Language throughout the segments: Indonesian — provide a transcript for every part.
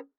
Halo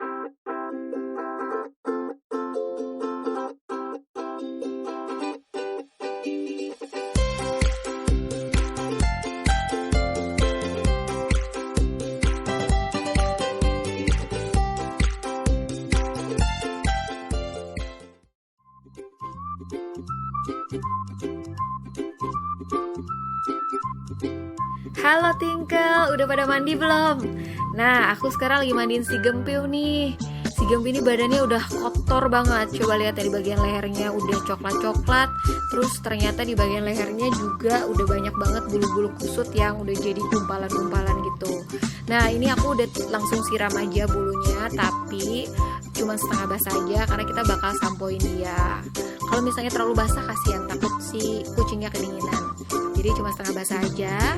Tingkel, udah pada mandi belum? Nah, aku sekarang lagi mandiin si Gempiu nih. Si Gempiu ini badannya udah kotor banget. Coba lihat dari bagian lehernya udah coklat-coklat. Terus ternyata di bagian lehernya juga udah banyak banget bulu-bulu kusut yang udah jadi gumpalan-gumpalan gitu. Nah, ini aku udah langsung siram aja bulunya, tapi cuma setengah basah aja karena kita bakal sampoin dia. Kalau misalnya terlalu basah kasihan, takut si kucingnya kedinginan. Jadi cuma setengah basah aja.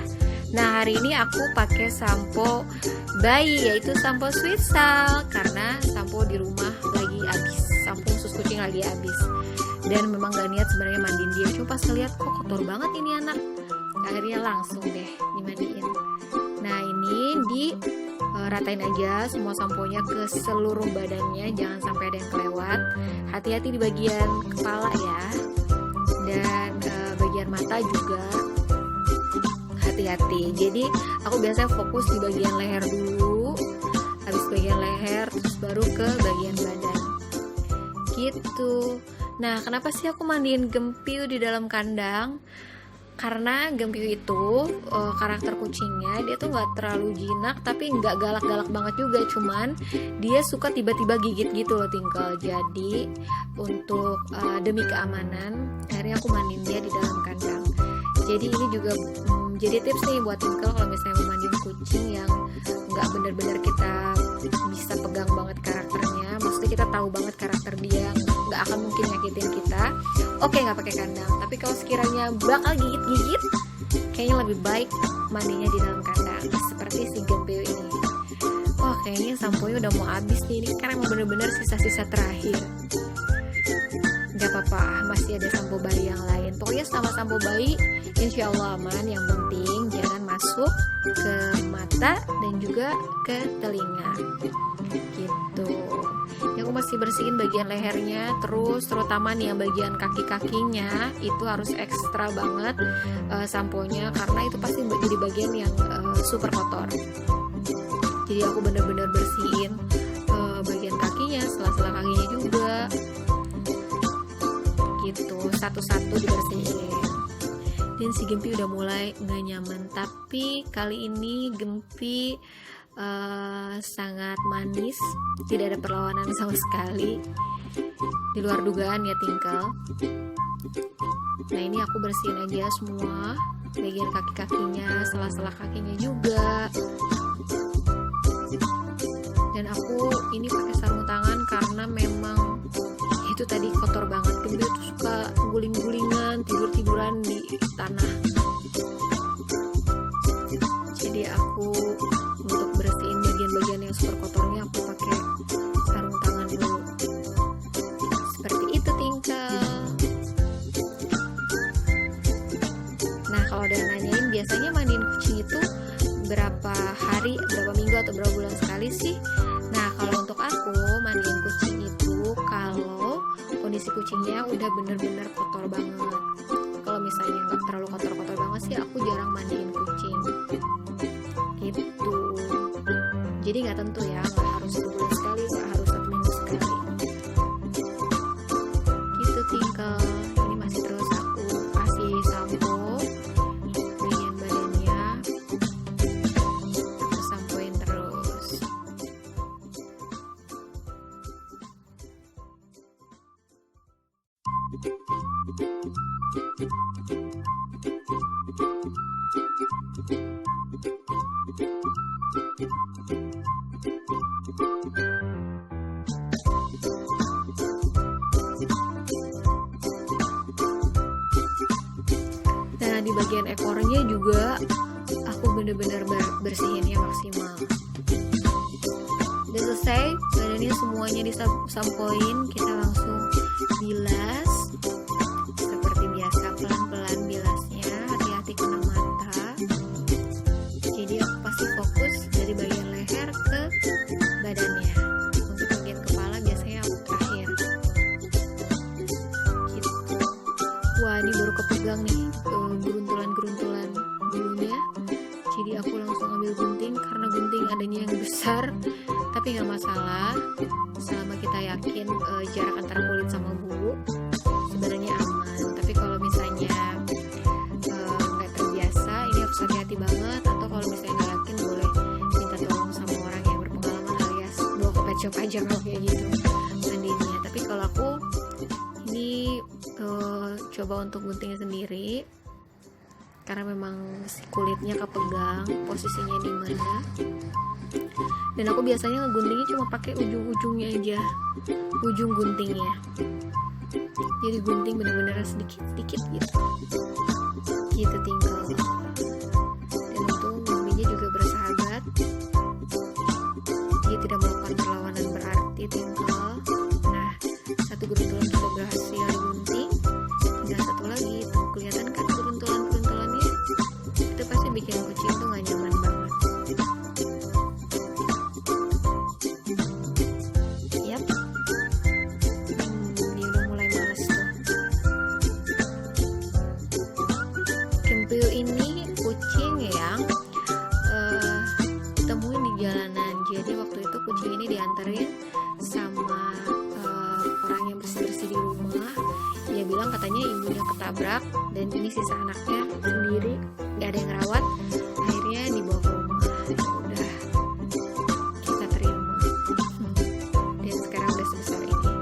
Nah, hari ini aku pakai sampo bayi, yaitu sampo Swissal, karena sampo di rumah lagi habis, sampo khusus kucing lagi habis. Dan memang gak niat sebenarnya mandiin dia, cuma pas ngeliat kok kotor banget ini anak, akhirnya langsung deh dimandiin. Nah, ini ratain aja semua samponya ke seluruh badannya, jangan sampai ada yang kelewat. Hati-hati di bagian kepala ya, dan bagian mata juga hati-hati. Jadi aku biasanya fokus di bagian leher dulu, habis bagian leher terus baru ke bagian badan gitu. Nah, kenapa sih aku mandiin Gempiu di dalam kandang? Karena Gempiu itu karakter kucingnya dia tuh nggak terlalu jinak, tapi nggak galak-galak banget juga, cuman dia suka tiba-tiba gigit gitu loh Tingkel. Jadi untuk demi keamanan akhirnya aku mandiin dia di dalam kandang. Jadi ini juga jadi tips nih buat Tingkel kalau misalnya mau mandiin kucing yang nggak bener-bener kita bisa pegang banget karakternya, maksudnya kita tahu banget karakter dia nggak akan mungkin nyakitin kita, oke nggak pakai kandang. Tapi kalau sekiranya bakal gigit-gigit, kayaknya lebih baik mandinya di dalam kandang seperti si Gempiu ini. Wah, kayaknya samponya udah mau habis nih, ini karena emang bener-bener sisa-sisa terakhir. Gak apa-apa, masih ada sampo bayi yang lain. Pokoknya sama sampo bayi insya Allah aman. Yang penting jangan masuk ke mata dan juga ke telinga gitu. Ya, aku masih bersihin bagian lehernya, terus terutama nih yang bagian kaki-kakinya itu harus ekstra banget samponya, karena itu pasti jadi bagian yang super kotor. Jadi aku bener-bener bersihin bagian kakinya, sela-sela kakinya juga gitu, satu-satu dibersihin. Dan si Gempi udah mulai nggak nyaman, tapi kali ini Gempi sangat manis, tidak ada perlawanan sama sekali, di luar dugaan ya Tingkel. Nah, ini aku bersihin aja semua bagian kaki-kakinya, sela-sela kakinya juga. Dan aku ini pakai sarung tangan karena memang itu tadi kotor banget. Gempi tuh suka guling-gulingan, tidur-tiduran di tanah. Jadi aku untuk bersihin bagian-bagian yang super kotornya aku pakai sarung tangan dulu. Seperti itu Tingkel. Nah, kalau udah nanyain biasanya mandiin kucing itu berapa hari, berapa minggu atau berapa bulan sekali sih? Nah, kalau untuk aku mandiin kucing itu kalau kondisi kucingnya udah bener-bener kotor banget. Kalau misalnya nggak terlalu kotor-kotor banget sih, aku jarang mandiin kucing gitu. Jadi nggak tentu ya, nggak harus 1 bulan sekali, nggak harus 1 minggu sekali gitu Tingkel. Ini masih terus aku kasih sampo bagian badannya, aku sampoin terus. Nah, di bagian ekornya juga aku bener-bener bersihinnya maksimal. Udah selesai, badannya semuanya disampoin, kita langsung bilas seperti biasa, pelan-pelan bilasnya, hati-hati kena mata. Jadi aku pasti fokus dari bagian leher ke badannya. besar, tapi nggak masalah selama kita yakin jarak antara kulit sama bulu sebenarnya aman. Tapi kalau misalnya nggak terbiasa, ini harus hati-hati banget. Atau kalau misalnya nggak yakin, boleh minta tolong sama orang yang berpengalaman, alias bawa ke pet shop aja kalau kayak gitu mandinya. Tapi kalau aku ini coba untuk guntingnya sendiri, karena memang si kulitnya kepegang posisinya di mana. Dan aku biasanya ngeguntingnya cuma pakai ujung-ujungnya aja, ujung guntingnya. Jadi gunting bener-bener sedikit-sedikit gitu tinggal. Dan untung guntingnya juga bersahabat, dia tidak melakukan perlawanan berarti tinggal. Nah, satu geruntulan sudah berhasil digunting, tinggal satu lagi. Tuh, kelihatan kan geruntulan-geruntulannya? Itu pasti bikin kucing tuh gak nyaman banget. Yap, dia udah mulai males tuh. Kempio ini kucing yang ditemuin di jalanan. Jadi waktu itu kucing ini diantarin sama orang yang bersih-bersih di rumah. Dia bilang katanya ibunya ketabrak dan ini sisa anaknya sendiri, nggak ada yang rawat. Akhirnya dibawa ke rumah. Ya udah, kita terima. Dan sekarang udah sebesar ini.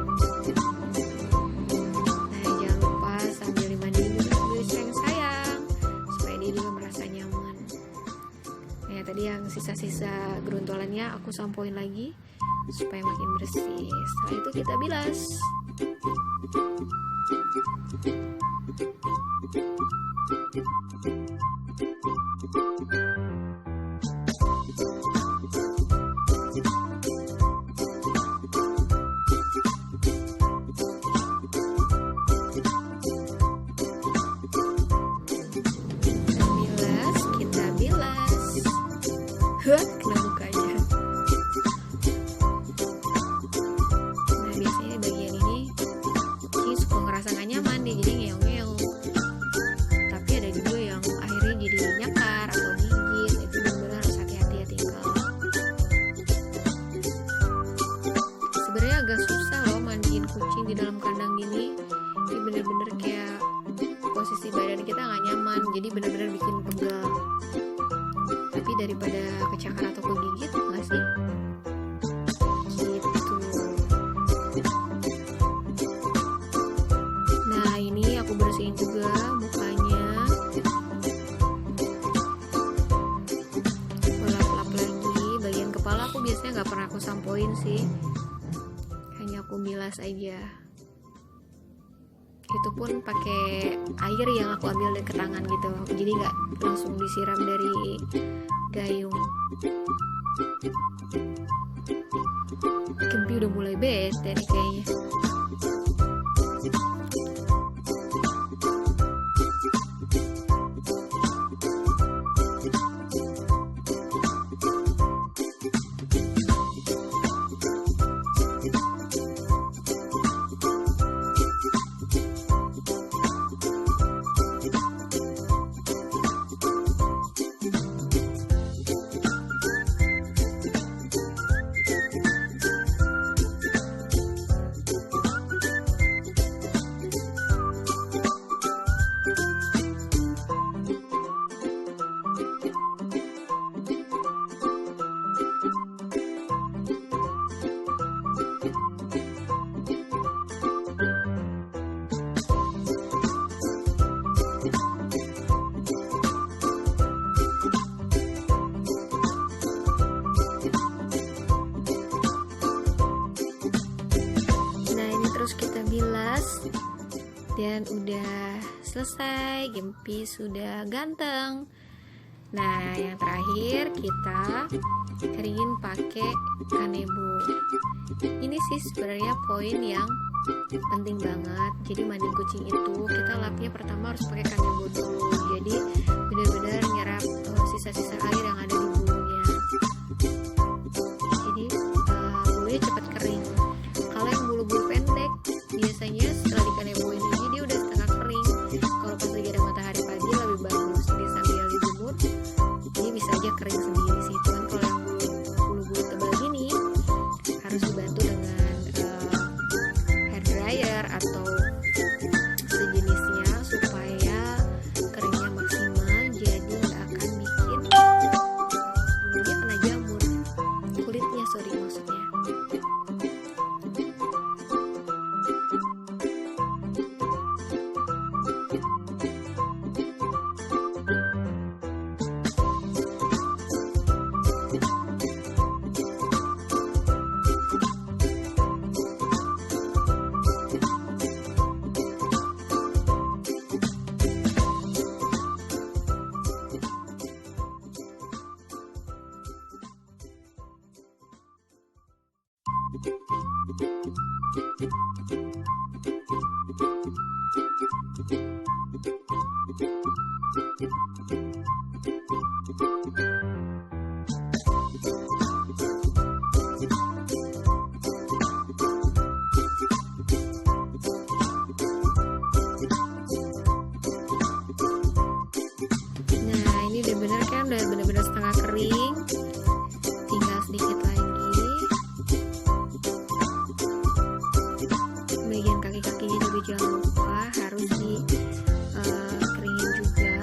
Nah, jangan lupa sambil dimandiin juga sambil sayang-sayang supaya dia juga merasa nyaman. Nah, tadi yang sisa-sisa geruntulannya aku sampoin lagi supaya makin bersih. Setelah itu kita bilas. Kita bilas. Kena mukanya. Nah, biasanya bagian ini kucing suka ngerasa gak nyaman, dia jadi ngeong-ngeong. Tapi ada juga yang akhirnya jadi nyakar atau gigit. Itu benar-benar harus hati-hati ya tinggal. Sebenarnya agak susah loh mandiin kucing di dalam kandang gini. Ini bener-bener kayak posisi badan kita gak nyaman, jadi bener-bener bikin pegal. Tapi daripada kecakar atau kegigit, nggak sih? Gitu. Nah, ini aku bersihin juga mukanya. Aku lap-lap lagi. Bagian kepala aku biasanya nggak pernah aku sampoin sih, hanya aku bilas aja. Itu pun pakai air yang aku ambil dari tangan gitu, jadi nggak langsung disiram dari gayung. Kempi udah mulai bete nih kayaknya. Terus kita bilas dan udah selesai. Gempi sudah ganteng. Nah, yang terakhir kita keringin pakai kanebo. Ini sih sebenarnya poin yang penting banget. Jadi mandi kucing itu kita lapnya pertama harus pakai kanebo dulu. Jadi benar-benar nyerap sisa-sisa air yang ada di bulunya. Jadi bulunya cepat kering. Kalau yang bulu-bulu pendek biasanya setelah di kaneboin aja dia udah setengah kering. Kalau pas lagi ada matahari pagi lebih bagus. Jadi sambil dijemur dia bisa aja kering sendiri sih. Cuman kalau yang bulu-bulu bulunya maksudnya. Udah bener kan, udah bener-bener setengah kering, tinggal sedikit lagi. Bagian kaki-kakinya juga jangan lupa harus di keringin juga.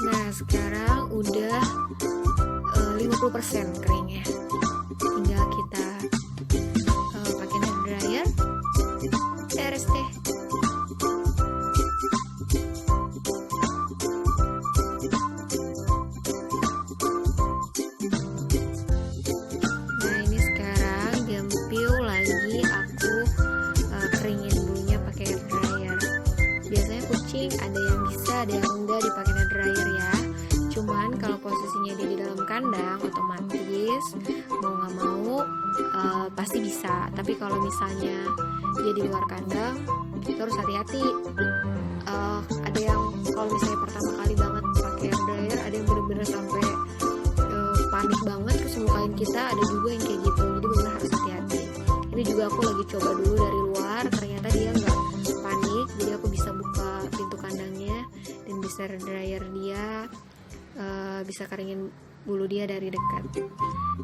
Nah, sekarang udah 50% keringnya. Tinggal kita pakai hair dryer. Beres deh. Nah, ini sekarang gempiu lagi aku keringin bulunya pakai hair dryer. Biasanya kucing ada yang bisa, ada yang enggak dipakai hair dryer ya. Cuman kalau posisinya dia di dalam kandang, otomatis mau nggak mau pasti bisa. Tapi kalau misalnya dia di luar kandang, kita harus hati-hati. Ada yang kalau misalnya pertama kali banget pakai hair dryer, ada yang bener-bener sampai panik banget terus ngelukain kita. Ada juga yang kayak gitu, jadi bener harus hati-hati. Ini juga aku lagi coba dulu dari luar, ternyata dia nggak panik, jadi aku bisa buka pintu kandangnya dan bisa hair dryer dia, bisa keringin bulu dia dari dekat.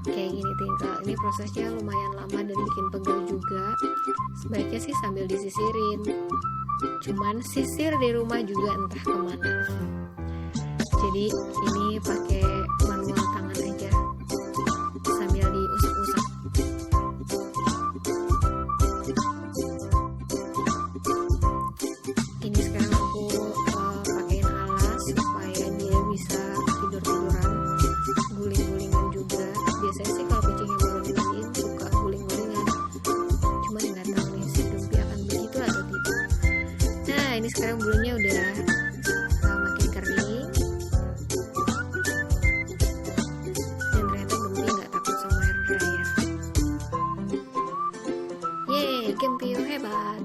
Kayak gini tinggal. Ini prosesnya lumayan lama dan bikin pegel juga. Sebaiknya sih sambil disisirin. Cuman sisir di rumah juga entah kemana. Jadi ini pakai manual tangan aja sambil diusap-usap. Ini sekarang aku pakein alas supaya dia bisa tidur-tiduran, guling-gulingan juga. Biasanya sih kalau kucing yang baru dimandiin suka guling-gulingan, cuman nggak tahu nih si Gempi akan begitu atau tidak. Nah, ini sekarang bulunya udah makin kering, dan ternyata Gempi nggak takut sama hair dryer. Yeay, Gempi hebat.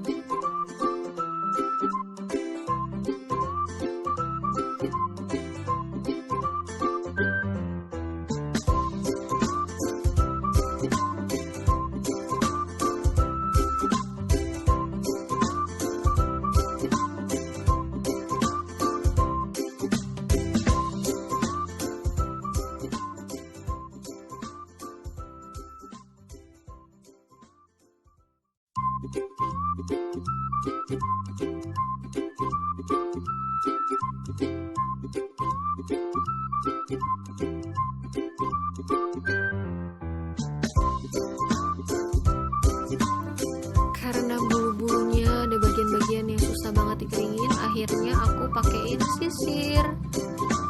Karena bulu-bulunya ada bagian-bagian yang susah banget dikeringin, akhirnya aku pakein sisir.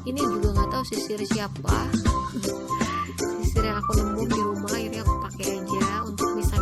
Ini juga nggak tahu sisir siapa. Sisir yang aku nemu di rumah, akhirnya aku pakai aja untuk bisa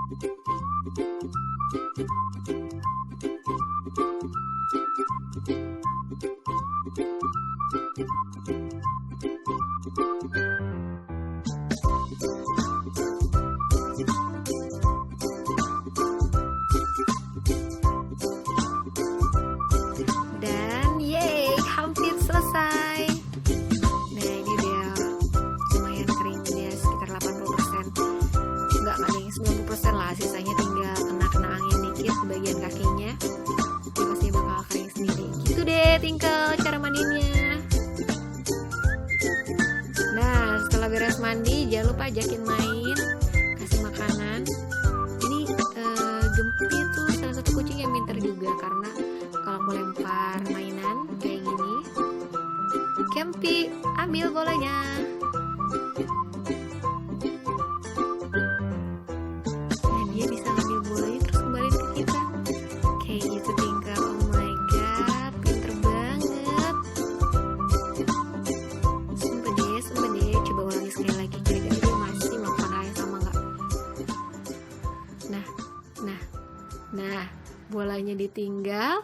Dan yeay, hampir selesai. Nah, ini udah lumayan kering dia, sekitar 80%. Enggak ada yang 90% lah, sisanya tinggal kena angin dikit di bagian kakinya. Dia pasti bakal kering sendiri. Gitu deh Tinkle cara mandinya. Nah, setelah beres mandi jangan lupa ajakin main, kasih makanan. Ini Gempi tuh salah satu kucing yang pintar juga, karena kalau mau lempar mainan kayak gini, Gempi ambil bolanya. Nah, dia bisa ambil bolanya terus kembali ke kita. Kayak gitu Tinkle. Oh my god, pinter banget. Sumpah deh, coba ulangi sekali lagi, kira-kira dia masih melakukan hal yang sama nggak? Nah, bolanya ditinggal,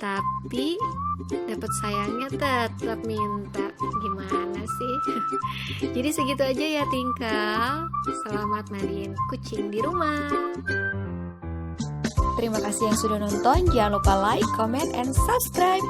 tapi dapat sayangnya tetap minta. Gimana sih? Jadi segitu aja ya Tinkle. Selamat mandiin kucing di rumah. Terima kasih yang sudah nonton. Jangan lupa like, comment, and subscribe.